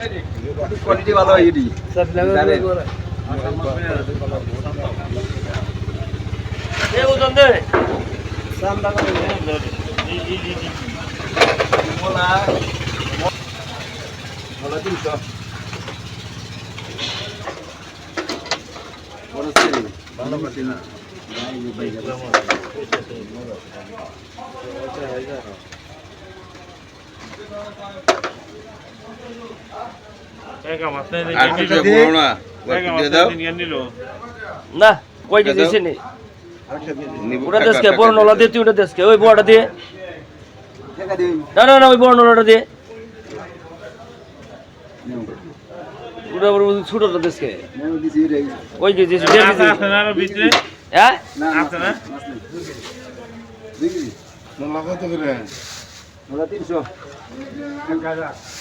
quality ভালো হয় এটি ওজন দে মোলা মোলা 300 বড় সেরি ভালো পাতি না না কই দিছিস নি ওটা দেশকে বড় নলা দে তুই ওটা দেশকে ওই বড়টা দে টাকা দিন না না না ওই বড় নলাটা দে ওটা বড় ছোটটা দেশকে নেও দিছি রে ওই যে দিছিস দেড় দিছিস আছে না ভিতরে হ্যাঁ না আছে না দেখি মোলা কত করে মোলা 300